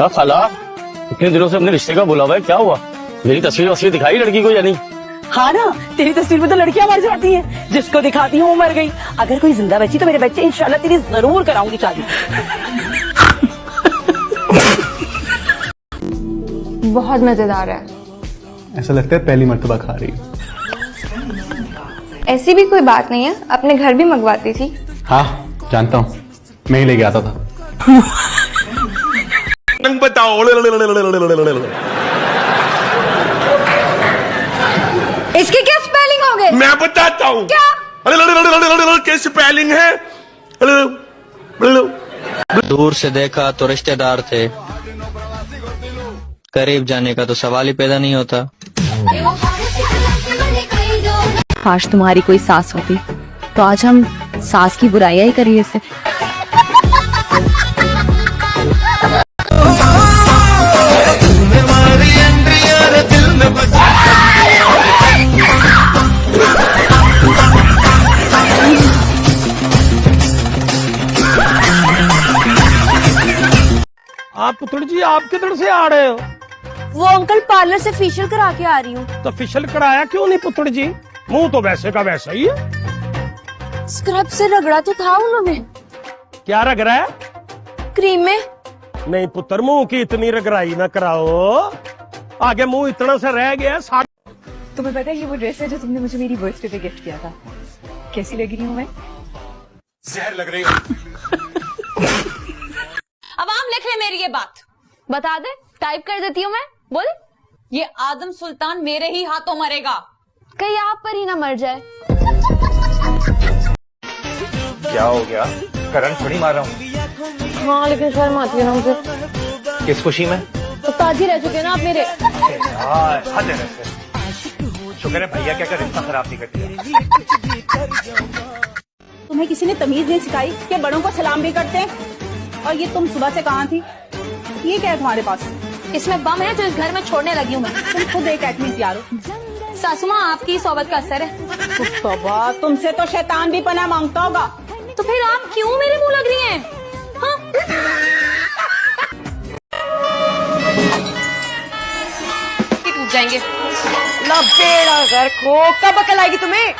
हाँ खाला, इतने दिनों से अपने रिश्ते का बोला हुआ है, क्या हुआ? मेरी तस्वीर दिखाई लड़की को या नहीं? हाँ ना, तेरी तस्वीर में तो लड़कियां मर जाती हैं, जिसको दिखाती हूँ वो मर गई। अगर कोई जिंदा बची तो मेरे बच्चे इंशाल्लाह तेरी जरूर कराऊंगी शादी। बहुत मजेदार है। ऐसा लगता है पहली मर्तबा खा रही। ऐसी भी कोई बात नहीं है, अपने घर भी मंगवाती थी। हाँ जानता हूँ, मैं ही लेके आता था। बताओ इसके क्या स्पेलिंग हो गए? मैं बताता हूँ क्या? क्या स्पेलिंग है? दूर से देखा तो रिश्तेदार थे, करीब जाने का तो सवाल ही पैदा नहीं होता। काश तुम्हारी कोई सास होती तो आज हम सास की बुराइयां ही करिए सिर्फ। आप पुत्र जी, आप किधर से आ रहे हो? वो अंकल पार्लर से फेशियल करा के आ रही हूँ। तो फेशियल कराया क्यों नहीं पुत्र जी? मुंह तो वैसे का वैसा ही है। स्क्रब से रगड़ा तो था उन्होंने। क्या रग रहा है? क्रीम में। नहीं पुत्र, मुंह की इतनी रगड़ाई ना कराओ, आगे मुंह इतना सा रह गया। तुम्हें पता है ये वो ड्रेस है जो तुमने मुझे मेरी बर्थडे पे गिफ्ट किया था? कैसी लग रही हूँ मैं? जहर लग रही है। अब आम लिख ले मेरी ये बात। बता दे, टाइप कर देती हूँ मैं। बोल। ये आदम सुल्तान मेरे ही हाथों मरेगा। कहीं आप पर ही ना मर जाए। क्या हो गया? करंट थोड़ी मार रहा हूँ। हाँ लेकिन शर्म आती है ना मुझे। किस खुशी में? उस्ताद जी रह चुके ना आप मेरे। शुक्र है भैया क्या कर रिश्ता खराब नहीं करती। तुम्हें किसी ने तमीज नहीं सिखाई कि बड़ों को सलाम भी करते हैं? और ये तुम सुबह से कहाँ थी? ये क्या है तुम्हारे पास? इसमें बम है जो इस घर में छोड़ने लगी हूँ मैं। तुम खुद एक एटमी तैयार हो। सासू माँ, आपकी सोबत का असर है। तौबा, तुमसे तो शैतान भी पनाह मांगता होगा। तो फिर आप क्यों मेरे मुंह लग रही हैं? हाँ? टूट जाएंगे। लपेड़ा घर को, कब अकल आएगी तुम्हें?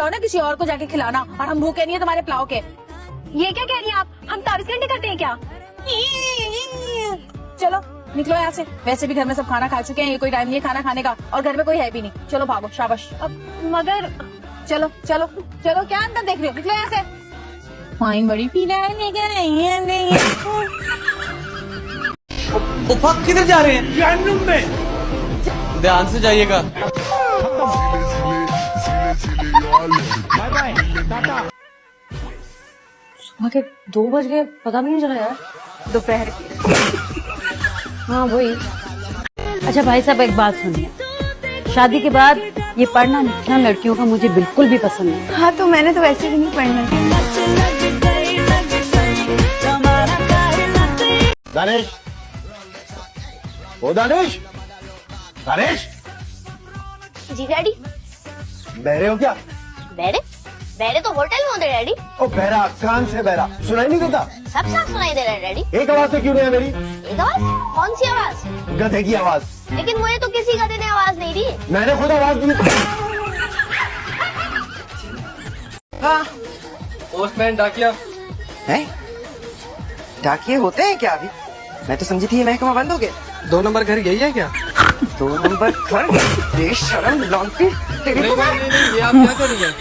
ना किसी और को जाके खिलाना, और हम भूखे नहीं है तुम्हारे पुलाव के। ये क्या कह रही हैं आप? हम 24 घंटे करते हैं क्या? चलो निकलो यहाँ से। वैसे भी घर में सब खाना खा चुके हैं, ये कोई टाइम नहीं है खाना खाने का, और घर में कोई है भी नहीं। चलो भागो, शाबाश। अब मगर चलो चलो चलो, क्या अंदर देख रहे हो? निकलो यहाँ से। वाइन बड़ी पीना है, नहीं किधर जा रहे हैं? जहन्नुम में। ध्यान से जाइएगा। Bye bye, tata. सुबह के 2 बज गए, पता भी नहीं चला यार। दोपहर के। हाँ वही। अच्छा भाई साहब, एक बात सुनिए, शादी के बाद ये पढ़ना लिखना लड़कियों का मुझे बिल्कुल भी पसंद नहीं। हाँ तो मैंने तो वैसे भी नहीं पढ़ना। दानिश, ओ दानिश, दानिश, जी डैडी। बहरे हो क्या? बैठे बैठे तो होटल में होते डैडी। ओ बहरा, कान से बहरा, सुनाई नहीं देता? सब साफ सुनाई दे रहा है डैडी। एक आवाज तो क्यों नहीं है मेरी? एक आवाज? कौन सी आवाज? गधे की आवाज। लेकिन मुझे तो किसी गधे ने आवाज नहीं दी। मैंने खुद आवाज दी। हाँ, पोस्टमैन डाकिया हैं? डाकिये होते हैं क्या अभी? मैं तो समझी थी ये महकमा बंद हो गया। 2 नंबर घर यही है क्या? 2 नंबर घर? बेशरम लौंडी। नहीं, ये आप क्या कर रही हैं?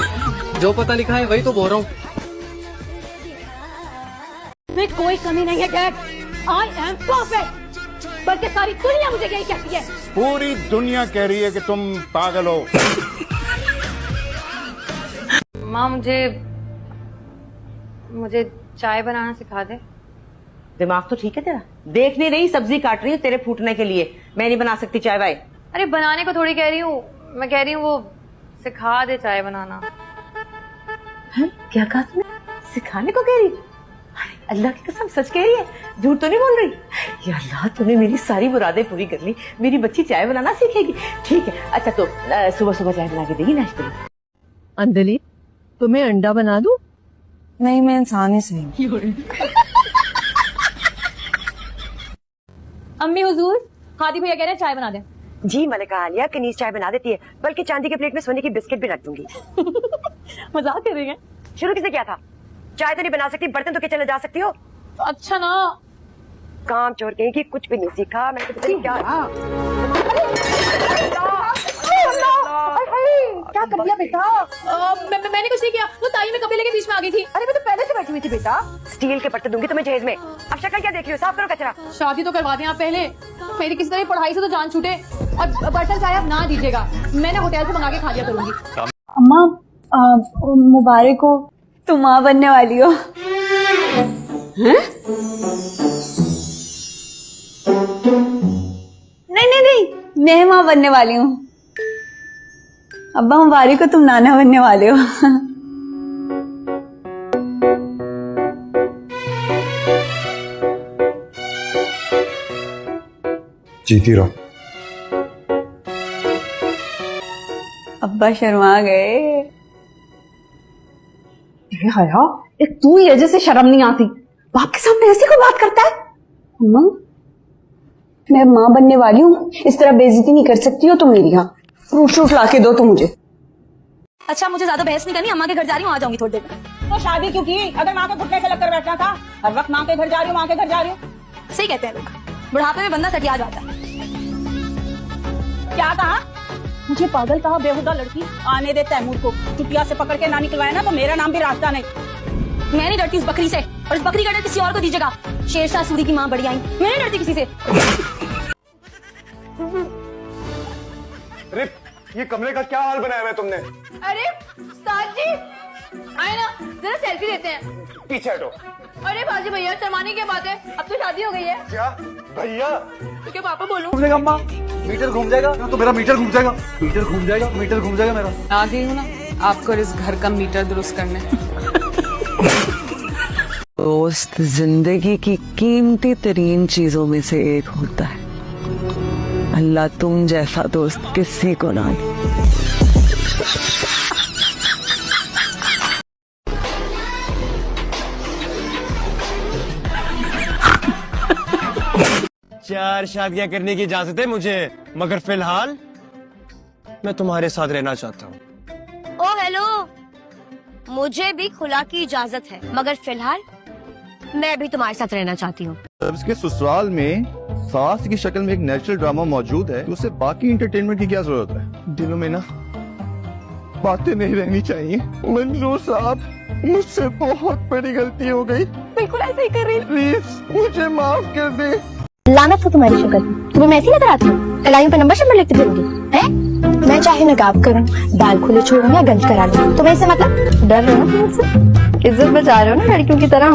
जो पता लिखा है वही तो बोल रहा हूँ। में कोई कमी नहीं है डैड। I am perfect. बल्कि सारी दुनिया मुझे यही कहती है। पूरी दुनिया कह रही है कि तुम पागल हो। माँ मुझे चाय बनाना सिखा दे। दिमाग तो ठीक है तेरा? देख नहीं रही सब्जी काट रही हूँ तेरे फूटने के लिए। मैं नहीं बना सकती चाय वाय। अरे बनाने को थोड़ी कह रही हूँ, मैं कह रही हूँ वो सिखा दे चाय बनाना। है? क्या कहा तुमने? सिखाने को कह रही? अरे अल्लाह की कसम सच कह रही है, झूठ तो नहीं बोल रही? या अल्लाह, तूने मेरी सारी मुरादें पूरी कर ली। मेरी बच्ची चाय बनाना सीखेगी। ठीक है, अच्छा तो सुबह सुबह चाय बना के देगी नाश्ते में? अंजलि, तुम्हें अंडा बना दूं? नहीं, मैं इंसान ही सही। अम्मी हुजूर, हादी भैया कह रहे हैं चाय बना दे। जी मलिका आलिया, कनीज चाय बना देती है, बल्कि चांदी के प्लेट में सोने की बिस्किट भी रख दूंगी। मजाक कर रही हैं? शुरू किसे क्या था? चाय तो नहीं बना सकती, बर्तन तो किचन ले जा सकती हो। अच्छा ना। काम चोर कहीं की, कुछ भी नहीं सीखा। मैं तो क्या क्या कर दिया बेटा? मैंने कुछ नहीं किया, वो ताई में कपड़े लेके बीच में आ गई थी। अरे मैं तो पहले से बैठी हुई थी बेटा। स्टील के बर्तन दूंगी तुम्हें जहेज में। अब शक्ल क्या देख रही हो? साफ करो कचरा। शादी तो करवा दें आप पहले, मेरी किसी तरह पढ़ाई से तो जान छूटे। और बर्तन चाय आप ना दीजिएगा, मैंने होटल से मंगा के खा लिया करूंगी। अम्मा, मुबारक को तुम माँ बनने वाली हो। नहीं, मैं माँ बनने वाली हूँ। अब्बा मुबारक को तुम नाना बनने वाले हो। जीती रहो। अब्बा शर्मा गए। हया, एक तू ही है जैसे शर्म नहीं आती। बाप के सामने ऐसी को बात करता है। अम्मा, मैं माँ बनने वाली हूँ, इस तरह बेइज्जती नहीं कर सकती हो तुम मेरी। यहाँ फ्रूट शूट ला के दो तुम मुझे। अच्छा, मुझे ज्यादा बहस नहीं करनी, अम्मा के घर जा रही हूँ, आ जाऊंगी थोड़ी देर में। तो शादी क्यों की? अगर माँ के घुटने से लगकर बैठना था। हर वक्त माँ के घर जा रही हूँ, माँ के घर जा रही हूँ। सही कहते हैं लोग, बुढ़ापे में बंदा सटिया जाता है। क्या कहा? मुझे पागल कहा, बेहुदा लड़की। आने दे तैमूर को, चुटिया से पकड़ के ना निकलवाया ना तो मेरा नाम भी रास्ता नहीं। मैं नहीं डरती इस बकरी से, और इस बकरी का डर किसी और को दीजिएगा। शेरशाह सूरी की माँ बड़ी आई, मैं नहीं डरती किसी से। अरे ये कमरे का क्या हाल बनाया हुआ है तुमने? अरे उस्ताद जी, आए ना, जरा सेल्फी लेते हैं। पीछे हटो। अरे बाजी भैया, शर्माने की बात है, अब तो शादी हो गई है। क्या भैया? तो क्या पापा बोलूं? घूम जाएगा अम्मा, मीटर घूम जाएगा तो मेरा मीटर घूम जाएगा, मीटर घूम जाएगा, मीटर घूम जाएगा मेरा। आ गई हूँ ना आपको इस घर का मीटर दुरुस्त करने। दोस्त जिंदगी की कीमती तरीन चीजों में से एक होता है। अल्लाह तुम जैसा दोस्त किसी को ना दे। चार शादियां करने की इजाजत है मुझे, मगर फिलहाल मैं तुम्हारे साथ रहना चाहता हूँ। ओ हेलो, मुझे भी खुला की इजाजत है, मगर फिलहाल मैं भी तुम्हारे साथ रहना चाहती हूँ। इसके ससुराल में सास की शक्ल में एक नेचुरल ड्रामा मौजूद है, उसे बाकी एंटरटेनमेंट की क्या जरूरत है? दिलों में ना बातें नहीं रहनी चाहिए। मंजूर साहब, मुझसे बहुत बड़ी गलती हो गई। बिल्कुल ऐसे ही कर रही। प्लीज मुझे माफ कर दे। लानत हो तुम्हारी शक्ल, तुम्हें मैं ऐसी नजर आती हूँ? कलाइयों पे नंबर लिखते फिरूंगी हैं? मैं चाहे नकाब करूँ, बाल खुले छोड़ूं या गंज करा लूं, तुम्हें इससे मतलब? डर रहे हो ना मुझसे? इज्जत बचा रहे हो ना लड़कियों की तरह?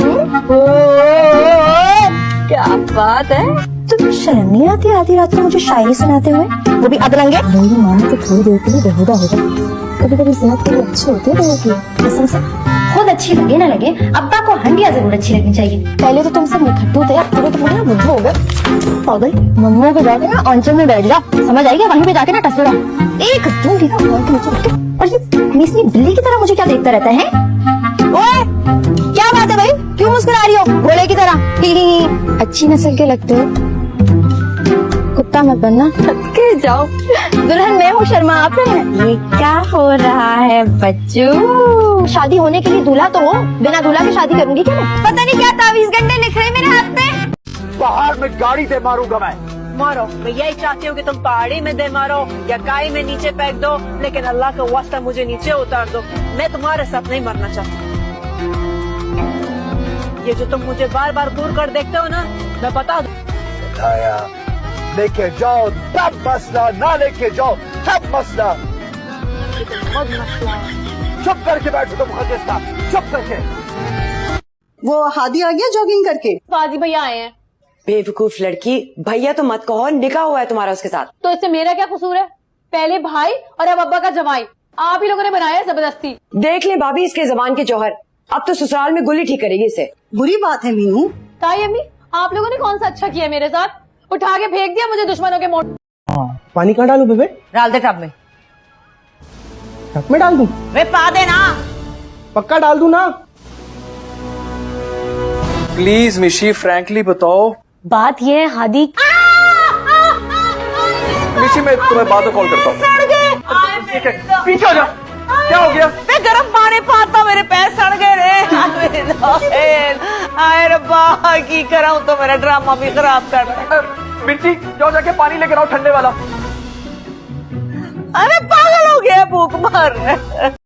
क्या बात है, तुम्हें शर्म नहीं आती आधी रात को मुझे शायरी सुनाते हुए, वो भी अधरंगे? मेरी माँ तो थोड़ी देर के लिए बेहुदा हो गई। कभी कभी सेहत के लिए अच्छी होती है लोगों की, कसम से। खुद अच्छी लगे ना लगे, अब्बा को हंडिया जरूर अच्छी लगनी चाहिए। पहले तो तुम सब निखट्टू थे, अब तो पूरे ना बुद्धू हो गए। पागल, मम्मू के जाके ना आंचल में बैठ जा, समझ आएगी? वहीं पे जाके ना टसरा एक दूंगी ना और ये मिसली बिल्ली की तरह मुझे क्या देखता रहता है? ओए, क्या बात है भाई, क्यों मुस्कुरा रही हो घोड़े की तरह? अच्छी नस्ल के लगते हो, कुत्ता मत बनना। के जाओ, दुल्हन मैं हूँ, शर्मा आप हैं। ये क्या हो रहा है बच्चों? शादी होने के लिए दूल्हा तो हो, बिना दूल्हा के शादी करूंगी क्या मैं? पता नहीं क्या तावीज गंडे लिख रहे मेरे हाथ पे। पहाड़ में गाड़ी से मारूंगा मैं। मारो, मैं यही चाहती हूँ कि तुम पहाड़ी में दे मारो या काई में नीचे फेंक दो, लेकिन अल्लाह का वास्ता मुझे नीचे उतार दो। मैं तुम्हारे साथ नहीं मरना चाहती। ये जो तुम मुझे बार बार दूर कर देखते हो ना, मैं बता दूं। लेके जाओ तब मसला, ना लेके जाओ तब मसला। चुप करके बैठो तुम, चुप करके। वो हादी आ गया जॉगिंग करके? बाजी भैया आए हैं। बेवकूफ लड़की, भैया तो मत कहो, निकाह हुआ है तुम्हारा उसके साथ। तो इससे मेरा क्या कसूर है? पहले भाई और अब अब्बा का जमाई, आप ही लोगों ने बनाया है जबरदस्ती। देख ले भाभी इसके जबान के जौहर, अब तो ससुराल में गुली ठीक करेगी इसे। बुरी बात है मीनू। ताई अम्मी, आप लोगों ने कौन सा अच्छा किया मेरे साथ? उठा के फेंक दिया मुझे दुश्मनों के मोड़। पानी कहाँ डालू बेबे? डाल दे टब में। टब में डाल दूं? वे पा देना। पक्का डाल दूं ना? प्लीज मिशी फ्रैंकली बताओ। बात ये है हादी, मिशी मैं तुम्हें बाद में कॉल करता हूँ। ठीक है, पीछे हो जा। क्या हो गया? गरम पानी पाता मेरे पैर सड़ गए रे। आए रब्बा की कराऊं तो मेरा ड्रामा भी खराब कर रहा है। मिर्ची जाओ जाके पानी लेकर आओ ठंडे वाला। अरे पागल हो गया, भूख मार रहा है।